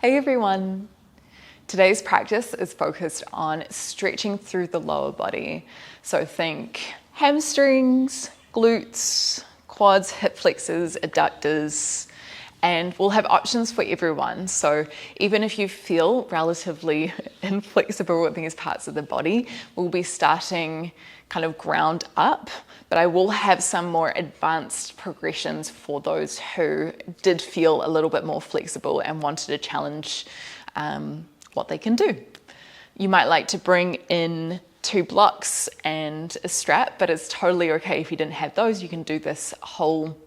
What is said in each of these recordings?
Hey everyone! Today's practice is focused on stretching through the lower body. So think hamstrings, glutes, quads, hip flexors, adductors, and we'll have options for everyone. So even if you feel relatively inflexible with these parts of the body, we'll be starting kind of ground up, but I will have some more advanced progressions for those who did feel a little bit more flexible and wanted to challenge what they can do. You might like to bring in 2 blocks and a strap, but it's totally okay if you didn't have those. You can do this whole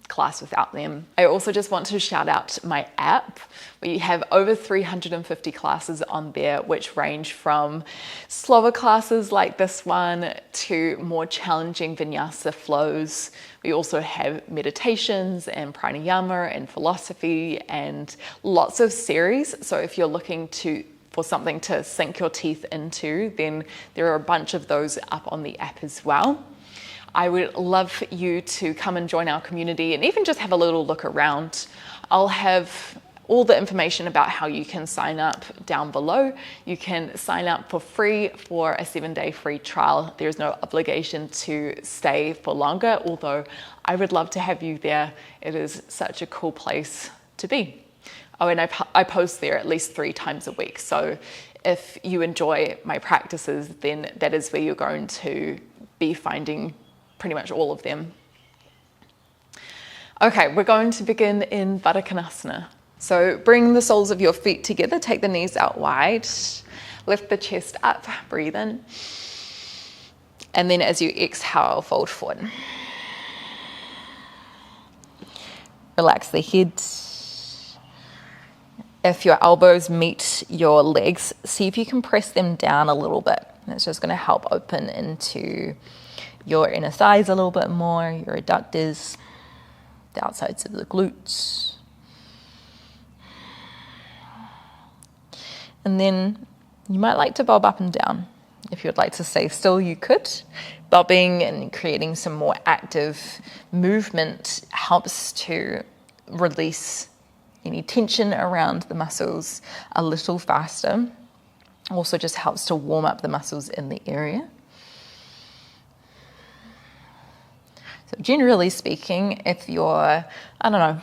class without them. I also just want to shout out my app. We have over 350 classes on there, which range from slower classes like this one to more challenging vinyasa flows. We also have meditations and pranayama and philosophy and lots of series. So if you're looking for something to sink your teeth into, then there are a bunch of those up on the app as well. I would love you to come and join our community and even just have a little look around. I'll have all the information about how you can sign up down below. You can sign up for free for a 7-day free trial. There's no obligation to stay for longer, although I would love to have you there. It is such a cool place to be. Oh, and I post there at least 3 times a week. So if you enjoy my practices, then that is where you're going to be finding pretty much all of them. Okay, we're going to begin in Baddha Konasana. So bring the soles of your feet together, take the knees out wide, lift the chest up, breathe in. And then as you exhale, fold forward. Relax the head. If your elbows meet your legs, see if you can press them down a little bit. That's just going to help open into your inner thighs a little bit more, your adductors, the outsides of the glutes. And then you might like to bob up and down. If you'd like to stay still, you could. Bobbing and creating some more active movement helps to release any tension around the muscles a little faster. Also just helps to warm up the muscles in the area. So generally speaking, if you're,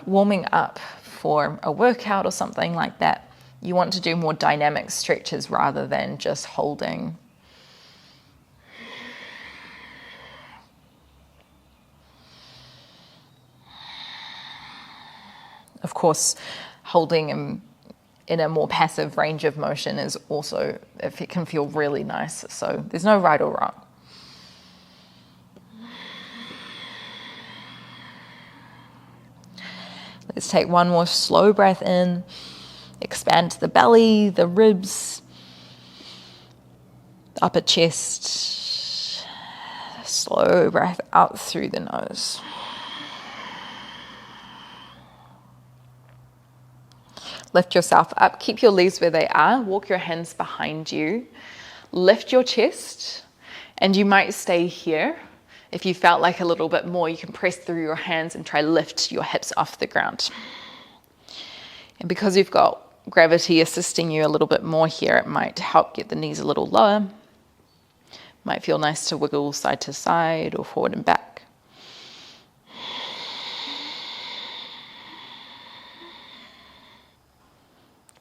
warming up for a workout or something like that, you want to do more dynamic stretches rather than just holding. Of course, holding in a more passive range of motion is also, if it can feel really nice. So there's no right or wrong. Let's take one more slow breath in, expand the belly, the ribs, the upper chest. Slow breath out through the nose. Lift yourself up, keep your legs where they are, walk your hands behind you, lift your chest, and you might stay here. If you felt like a little bit more, you can press through your hands and try lift your hips off the ground. And because you've got gravity assisting you a little bit more here, it might help get the knees a little lower. Might feel nice to wiggle side to side or forward and back.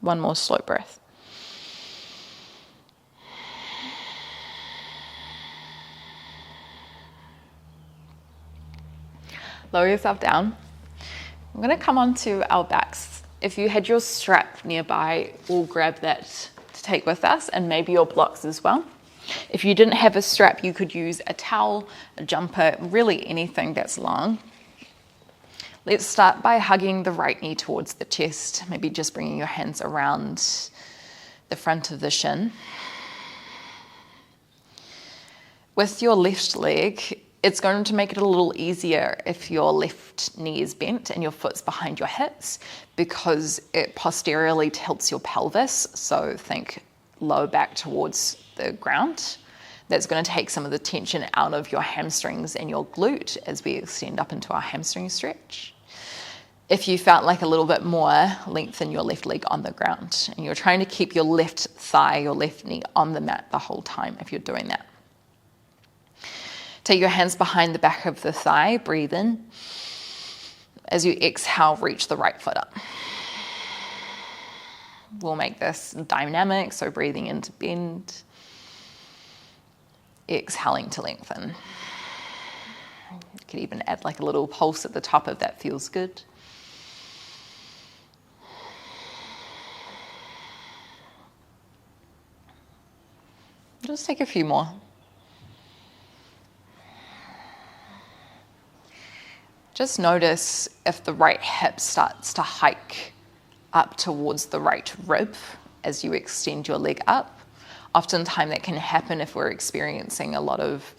One more slow breath. Lower yourself down. I'm going to come onto our backs. If you had your strap nearby, we'll grab that to take with us, and maybe your blocks as well. If you didn't have a strap, you could use a towel, a jumper, really anything that's long. Let's start by hugging the right knee towards the chest, maybe just bringing your hands around the front of the shin. With your left leg, it's going to make it a little easier if your left knee is bent and your foot's behind your hips, because it posteriorly tilts your pelvis. So think low back towards the ground. That's going to take some of the tension out of your hamstrings and your glute as we extend up into our hamstring stretch. If you felt like a little bit more, lengthen your left leg on the ground. And you're trying to keep your left thigh, your left knee on the mat the whole time if you're doing that. Take your hands behind the back of the thigh, breathe in. As you exhale, reach the right foot up. We'll make this dynamic, so breathing in to bend, exhaling to lengthen. You could even add like a little pulse at the top if that feels good. Just take a few more. Just notice if the right hip starts to hike up towards the right rib as you extend your leg up. Oftentimes that can happen if we're experiencing a lot of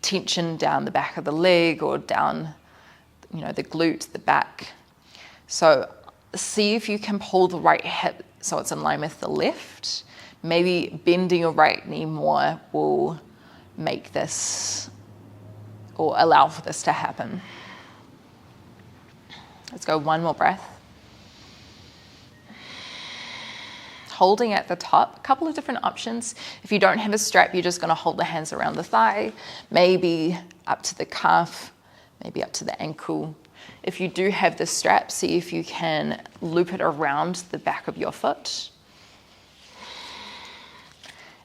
tension down the back of the leg or down, the glute, the back. So see if you can pull the right hip so it's in line with the left. Maybe bending your right knee more will make this or allow for this to happen. Let's go one more breath. Holding at the top, a couple of different options. If you don't have a strap, you're just going to hold the hands around the thigh, maybe up to the calf, maybe up to the ankle. If you do have the strap, see if you can loop it around the back of your foot.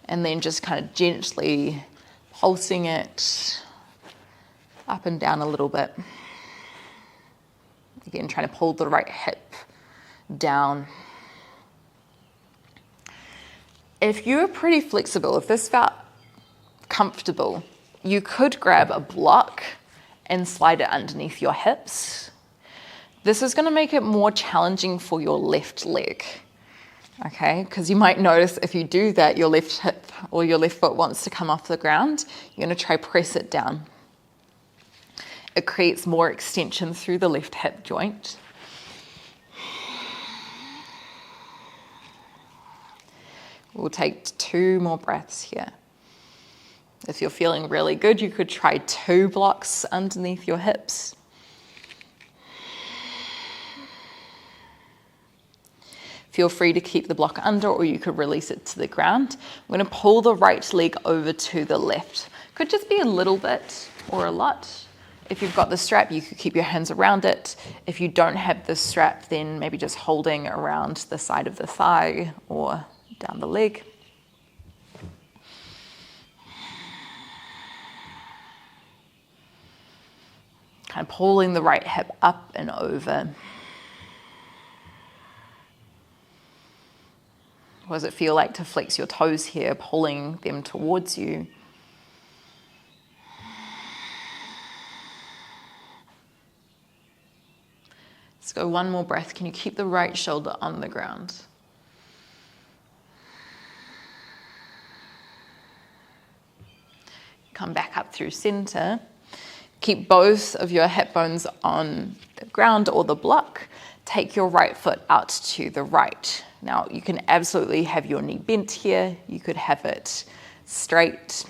And then just kind of gently pulsing it up and down a little bit. Again, trying to pull the right hip down. If you're pretty flexible, if this felt comfortable, you could grab a block and slide it underneath your hips. This is going to make it more challenging for your left leg. Okay, because you might notice if you do that, your left hip or your left foot wants to come off the ground. You're going to try press it down. It creates more extension through the left hip joint. We'll take 2 more breaths here. If you're feeling really good, you could try 2 blocks underneath your hips. Feel free to keep the block under, or you could release it to the ground. I'm going to pull the right leg over to the left. Could just be a little bit or a lot. If you've got the strap, you could keep your hands around it. If you don't have the strap, then maybe just holding around the side of the thigh or down the leg. Kind of pulling the right hip up and over. What does it feel like to flex your toes here, pulling them towards you? Let's go one more breath. Can you keep the right shoulder on the ground? Come back up through center. Keep both of your hip bones on the ground or the block. Take your right foot out to the right. Now, you can absolutely have your knee bent here. You could have it straight.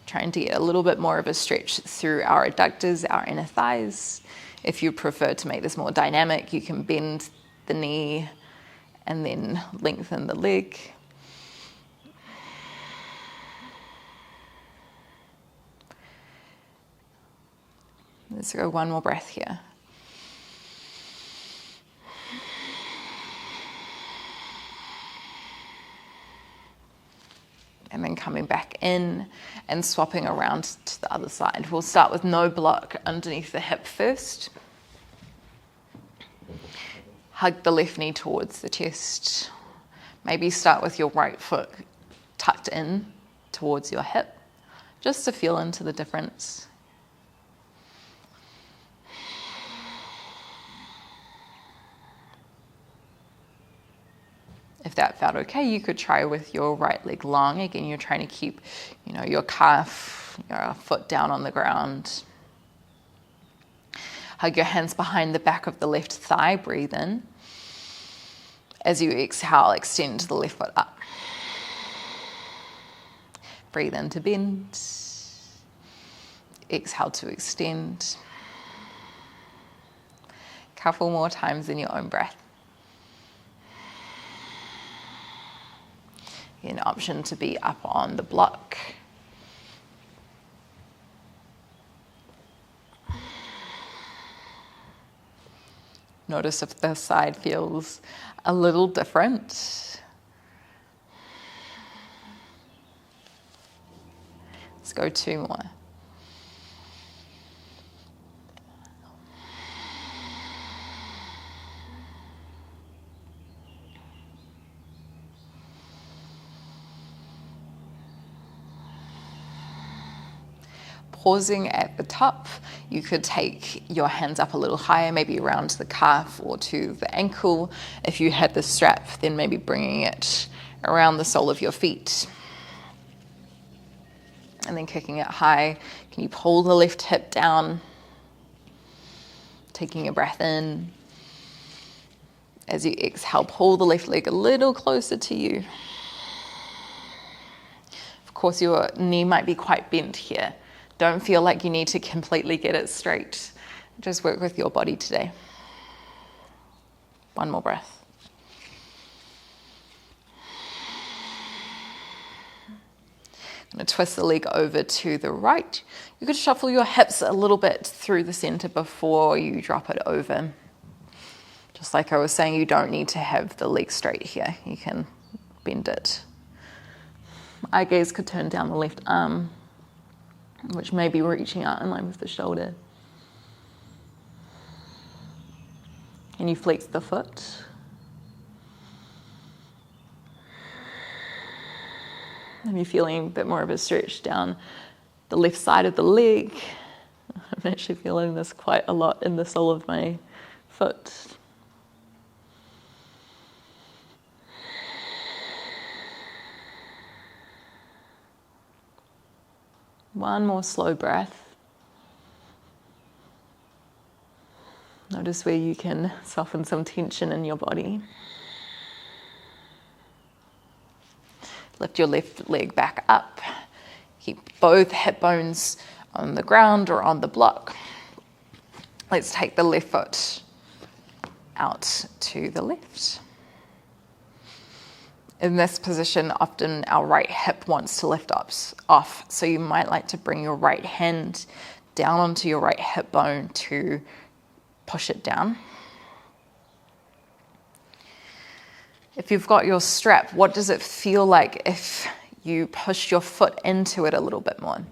Trying to get a little bit more of a stretch through our adductors, our inner thighs. If you prefer to make this more dynamic, you can bend the knee and then lengthen the leg. Let's go one more breath here. And then coming back in and swapping around to the other side. We'll start with no block underneath the hip first. Hug the left knee towards the chest. Maybe start with your right foot tucked in towards your hip, just to feel into the difference. If that felt okay, you could try with your right leg long. Again, you're trying to keep, your calf, your foot down on the ground. Hug your hands behind the back of the left thigh. Breathe in. As you exhale, extend the left foot up. Breathe in to bend. Exhale to extend. Couple more times in your own breath. An option to be up on the block. Notice if the side feels a little different. Let's go 2 more. Pausing at the top, you could take your hands up a little higher, maybe around the calf or to the ankle. If you had the strap, then maybe bringing it around the sole of your feet. And then kicking it high. Can you pull the left hip down? Taking a breath in. As you exhale, pull the left leg a little closer to you. Of course, your knee might be quite bent here. Don't feel like you need to completely get it straight. Just work with your body today. 1 more breath. I'm going to twist the leg over to the right. You could shuffle your hips a little bit through the center before you drop it over. Just like I was saying, you don't need to have the leg straight here. You can bend it. Eye gaze could turn down the left arm, which may be reaching out in line with the shoulder. And you flex the foot. And you're feeling a bit more of a stretch down the left side of the leg. I'm actually feeling this quite a lot in the sole of my foot. One more slow breath. Notice where you can soften some tension in your body. Lift your left leg back up. Keep both hip bones on the ground or on the block. Let's take the left foot out to the left. In this position, often our right hip wants to lift off, so you might like to bring your right hand down onto your right hip bone to push it down. If you've got your strap, what does it feel like if you push your foot into it a little bit more?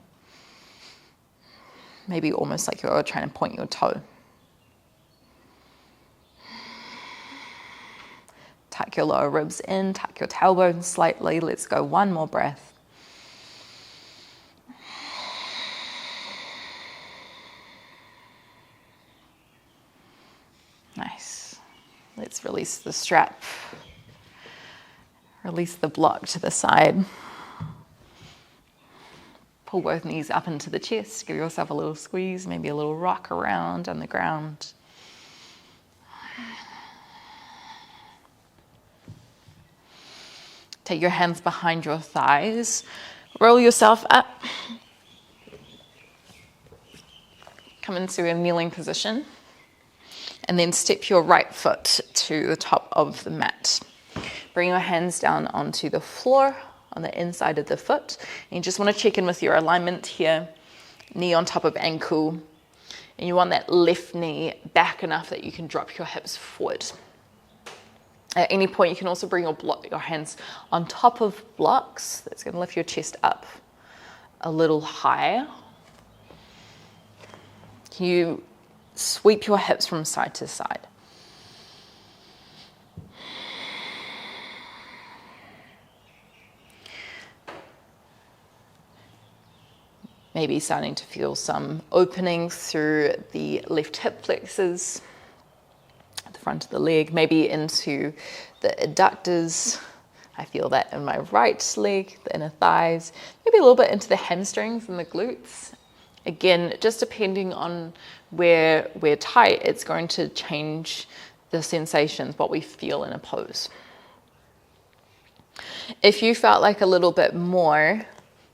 Maybe almost like you're trying to point your toe. Tuck your lower ribs in, tuck your tailbone slightly. Let's go 1 more breath. Nice. Let's release the strap. Release the block to the side. Pull both knees up into the chest. Give yourself a little squeeze, maybe a little rock around on the ground. Take your hands behind your thighs. Roll yourself up. Come into a kneeling position. And then step your right foot to the top of the mat. Bring your hands down onto the floor on the inside of the foot. And you just want to check in with your alignment here. Knee on top of ankle. And you want that left knee back enough that you can drop your hips forward. At any point, you can also bring your hands on top of blocks. That's going to lift your chest up a little higher. Can you sweep your hips from side to side? Maybe starting to feel some opening through the left hip flexors, the front of the leg, maybe into the adductors. I feel that in my right leg, the inner thighs, maybe a little bit into the hamstrings and the glutes. Again, just depending on where we're tight, it's going to change the sensations, what we feel in a pose. If you felt like a little bit more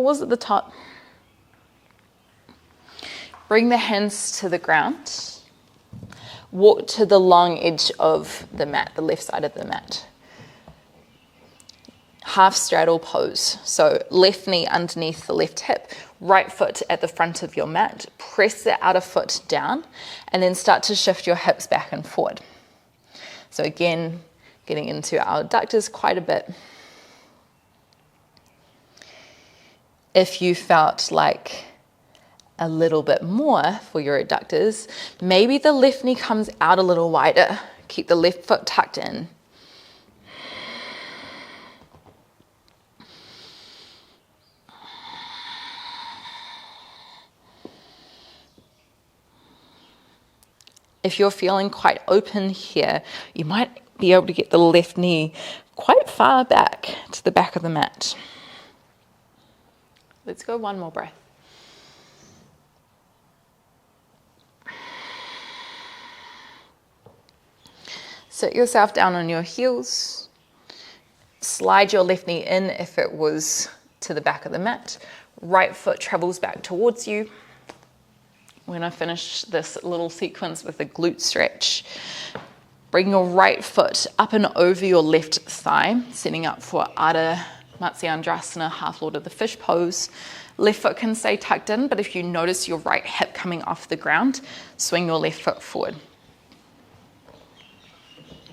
pause at the top. Bring the hands to the ground. Walk to the long edge of the mat, the left side of the mat. Half straddle pose. So left knee underneath the left hip, right foot at the front of your mat. Press the outer foot down and then start to shift your hips back and forward. So again, getting into our adductors quite a bit. If you felt like a little bit more for your adductors, maybe the left knee comes out a little wider. Keep the left foot tucked in. If you're feeling quite open here, you might be able to get the left knee quite far back to the back of the mat. Let's go one more breath. Sit yourself down on your heels. Slide your left knee in if it was to the back of the mat. Right foot travels back towards you. We're going to finish this little sequence with a glute stretch. Bring your right foot up and over your left thigh, setting up for Ardha Matsyendrasana, half Lord of the Fish pose. Left foot can stay tucked in, but if you notice your right hip coming off the ground, swing your left foot forward.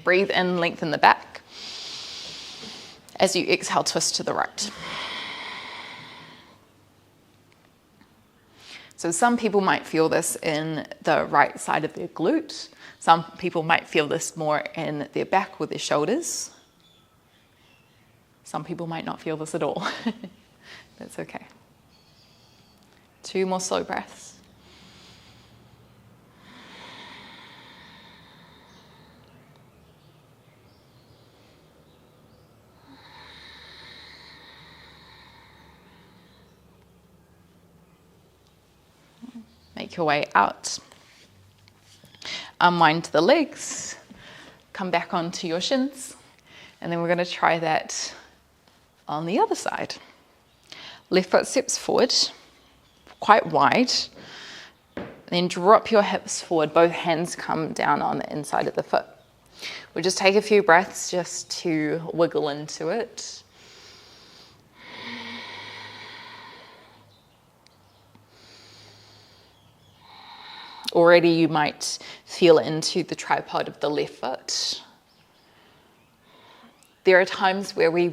Breathe in, lengthen the back. As you exhale, twist to the right. So some people might feel this in the right side of their glute. Some people might feel this more in their back with their shoulders. Some people might not feel this at all. That's okay. 2 more slow breaths. Make your way out. Unwind the legs. Come back onto your shins. And then we're going to try that on the other side. Left foot steps forward, quite wide. Then drop your hips forward. Both hands come down on the inside of the foot. We'll just take a few breaths just to wiggle into it. Already you might feel into the tripod of the left foot. There are times where we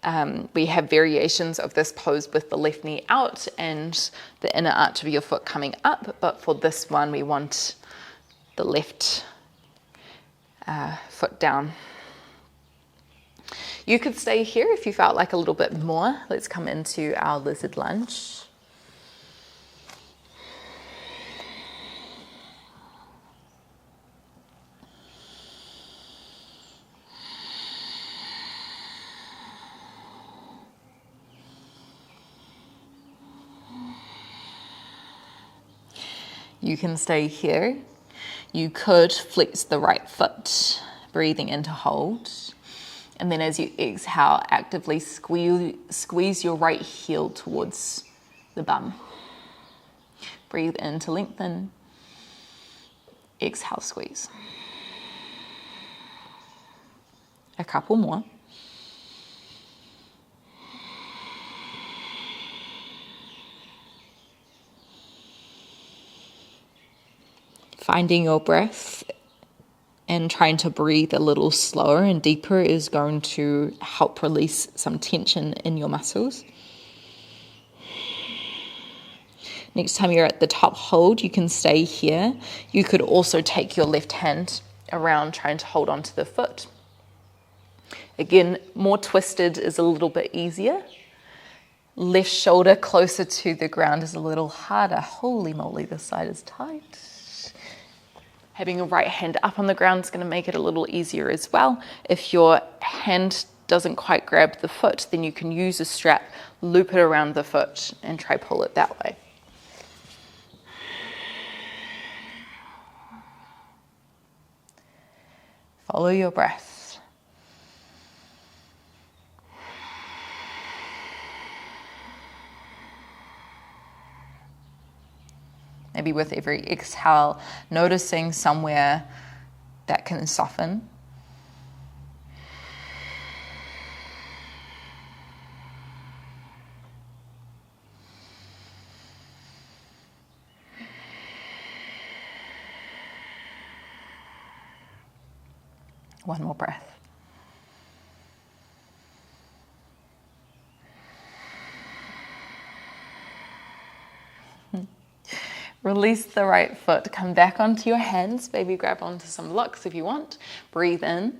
have variations of this pose with the left knee out and the inner arch of your foot coming up, but for this one we want the left foot down. You could stay here if you felt like a little bit more. Let's come into our lizard lunge. You can stay here. You could flex the right foot, breathing into hold. And then as you exhale, actively squeeze your right heel towards the bum. Breathe in to lengthen. Exhale, squeeze. A couple more. Finding your breath and trying to breathe a little slower and deeper is going to help release some tension in your muscles. Next time you're at the top hold, you can stay here. You could also take your left hand around trying to hold onto the foot. Again, more twisted is a little bit easier. Left shoulder closer to the ground is a little harder. Holy moly, this side is tight. Having your right hand up on the ground is going to make it a little easier as well. If your hand doesn't quite grab the foot, then you can use a strap, loop it around the foot and try pull it that way. Follow your breath. Maybe with every exhale, noticing somewhere that can soften. One more breath. Release the right foot, come back onto your hands, maybe grab onto some blocks if you want. Breathe in.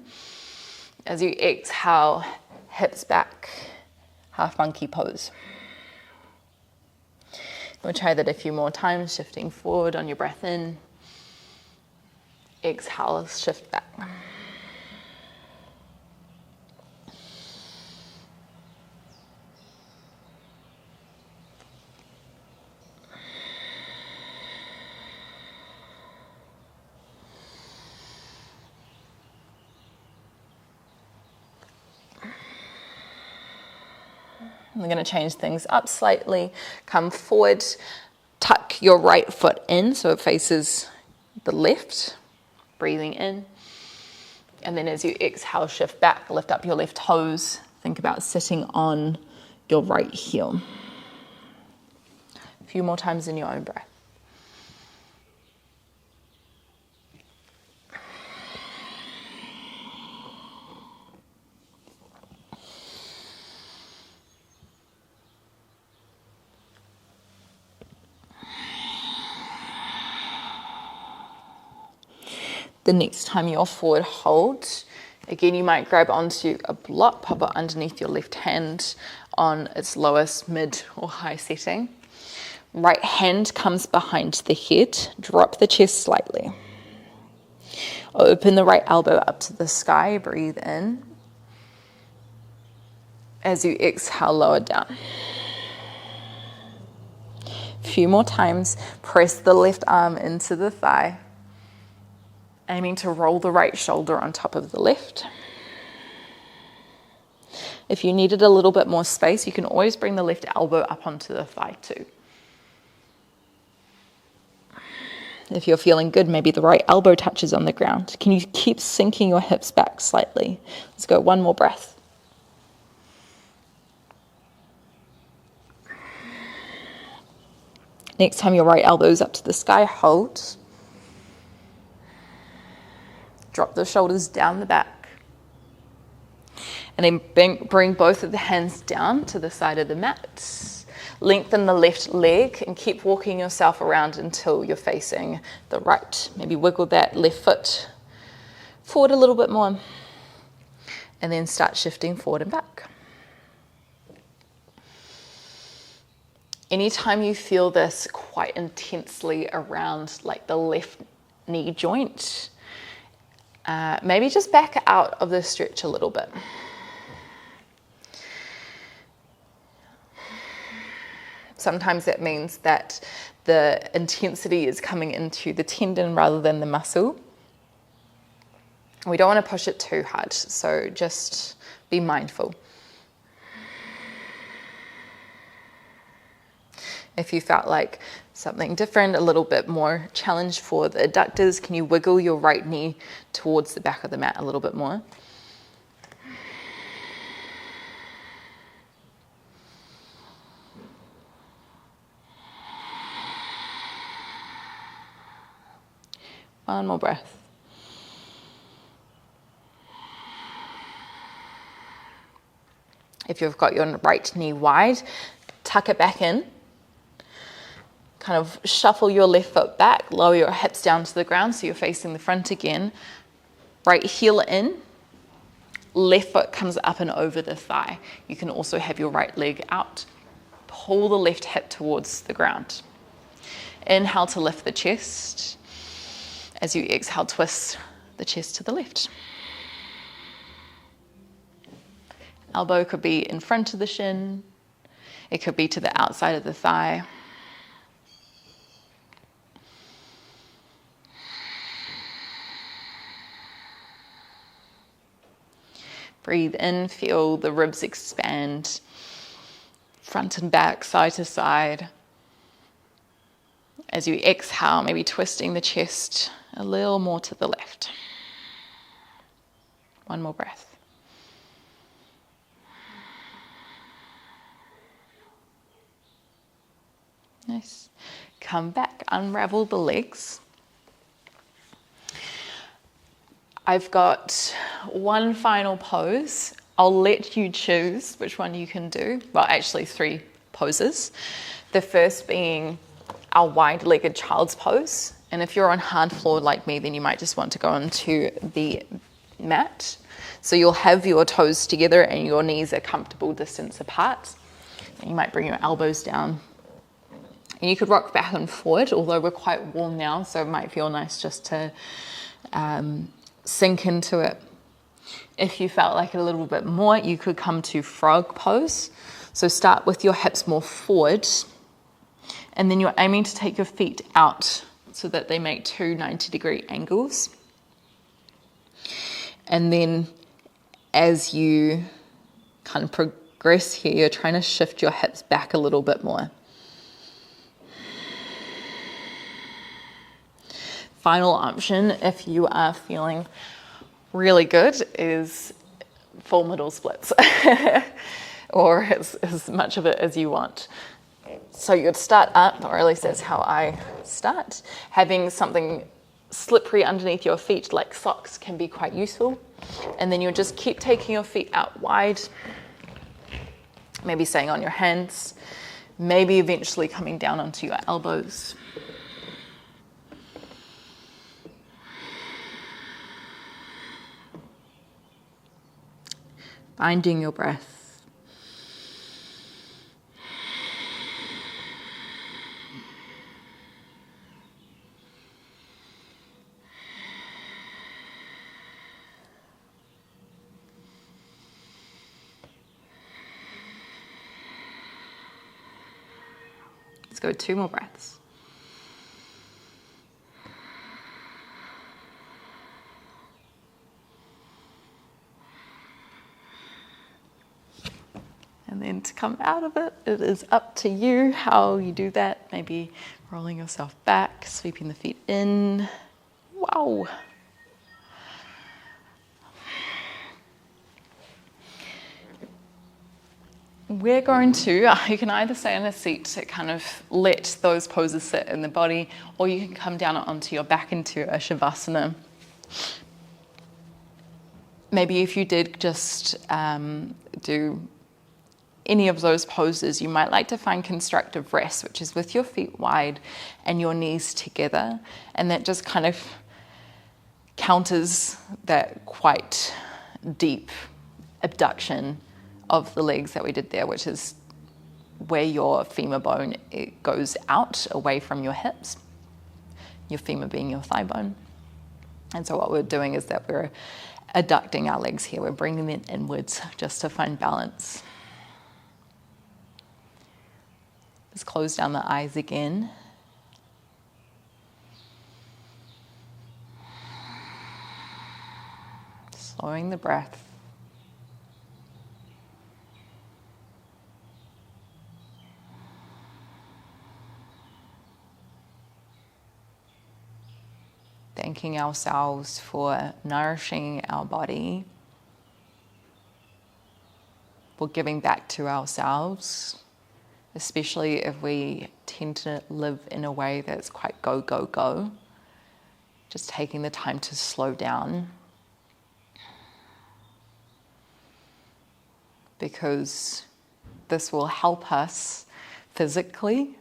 As you exhale, hips back, half monkey pose. We'll try that a few more times, shifting forward on your breath in. Exhale, shift back. We're going to change things up slightly. Come forward, tuck your right foot in so it faces the left. Breathing in. And then as you exhale, shift back, lift up your left toes. Think about sitting on your right heel. A few more times in your own breath. The next time you're forward, hold. Again, you might grab onto a block, pop it underneath your left hand on its lowest, mid or high setting. Right hand comes behind the head. Drop the chest slightly. Open the right elbow up to the sky. Breathe in. As you exhale, lower down. A few more times. Press the left arm into the thigh. Aiming to roll the right shoulder on top of the left. If you needed a little bit more space, you can always bring the left elbow up onto the thigh too. If you're feeling good, maybe the right elbow touches on the ground. Can you keep sinking your hips back slightly? Let's go, one more breath. Next time your right elbow's up to the sky, hold. Drop the shoulders down the back. And then bring both of the hands down to the side of the mat. Lengthen the left leg and keep walking yourself around until you're facing the right. Maybe wiggle that left foot forward a little bit more. And then start shifting forward and back. Anytime you feel this quite intensely around like the left knee joint, maybe just back out of the stretch a little bit. Sometimes that means that the intensity is coming into the tendon rather than the muscle. We don't want to push it too hard, so just be mindful. If you felt like something different, a little bit more challenge for the adductors, can you wiggle your right knee towards the back of the mat a little bit more? One more breath. If you've got your right knee wide, tuck it back in. Kind of shuffle your left foot back, lower your hips down to the ground so you're facing the front again. Right heel in, left foot comes up and over the thigh. You can also have your right leg out. Pull the left hip towards the ground. Inhale to lift the chest. As you exhale, twist the chest to the left. Elbow could be in front of the shin. It could be to the outside of the thigh. Breathe in, feel the ribs expand, front and back, side to side. As you exhale, maybe twisting the chest a little more to the left. One more breath. Nice. Come back, unravel the legs. I've got one final pose. I'll let you choose which one you can do. Well, actually 3 poses. The first being our wide-legged child's pose. And if you're on hard floor like me, then you might just want to go onto the mat. So you'll have your toes together and your knees a comfortable distance apart. And you might bring your elbows down. And you could rock back and forward, although we're quite warm now, so it might feel nice just to sink into it. If you felt like it a little bit more, you could come to frog pose. So start with your hips more forward, and then you're aiming to take your feet out so that they make 2 90-degree angles. And then as you kind of progress here, you're trying to shift your hips back a little bit more. Final option, if you are feeling really good, is full middle splits or as much of it as you want. So you'd start up, or at least that's how I start. Having something slippery underneath your feet like socks can be quite useful. And then you'll just keep taking your feet out wide, maybe staying on your hands, maybe eventually coming down onto your elbows. Finding your breath. Let's go 2 more breaths. And then to come out of it, it is up to you how you do that. Maybe rolling yourself back, sweeping the feet in. Wow. We're going to, you can either stay in a seat to kind of let those poses sit in the body, or you can come down onto your back into a Shavasana. Maybe if you did just do any of those poses, you might like to find constructive rest, which is with your feet wide and your knees together. And that just kind of counters that quite deep abduction of the legs that we did there, which is where your femur bone, it goes out away from your hips, your femur being your thigh bone. And so what we're doing is that we're adducting our legs here. We're bringing them inwards just to find balance. Let's close down the eyes again. Slowing the breath. Thanking ourselves for nourishing our body, for giving back to ourselves, especially if we tend to live in a way that's quite go, go, go. Just taking the time to slow down, because this will help us physically,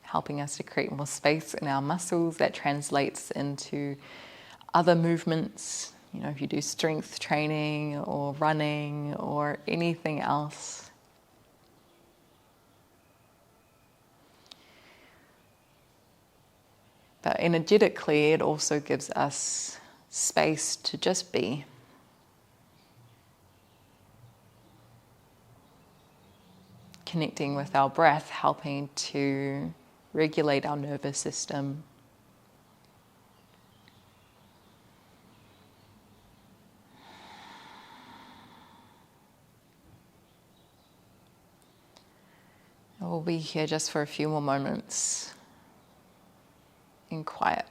helping us to create more space in our muscles. That translates into other movements. You know, if you do strength training or running or anything else. But energetically, it also gives us space to just be. Connecting with our breath, helping to regulate our nervous system. We'll be here just for a few more moments. and quiet.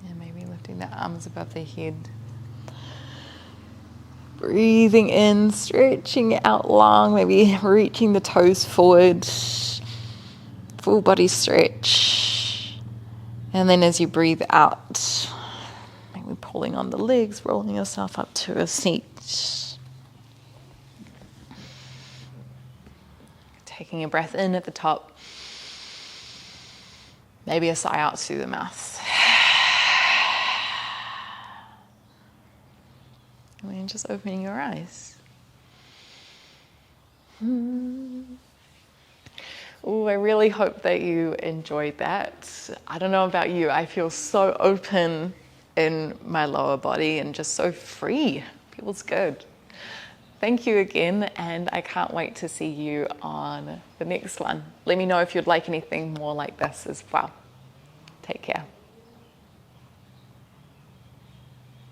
And maybe lifting the arms above the head. Breathing in, stretching out long, maybe reaching the toes forward. Full body stretch. And then as you breathe out, maybe pulling on the legs, rolling yourself up to a seat. Taking a breath in at the top. Maybe a sigh out through the mouth. And then just opening your eyes. Oh, I really hope that you enjoyed that. I don't know about you, I feel so open in my lower body and just so free. Feels good. Thank you again, and I can't wait to see you on the next one. Let me know if you'd like anything more like this as well. Take care.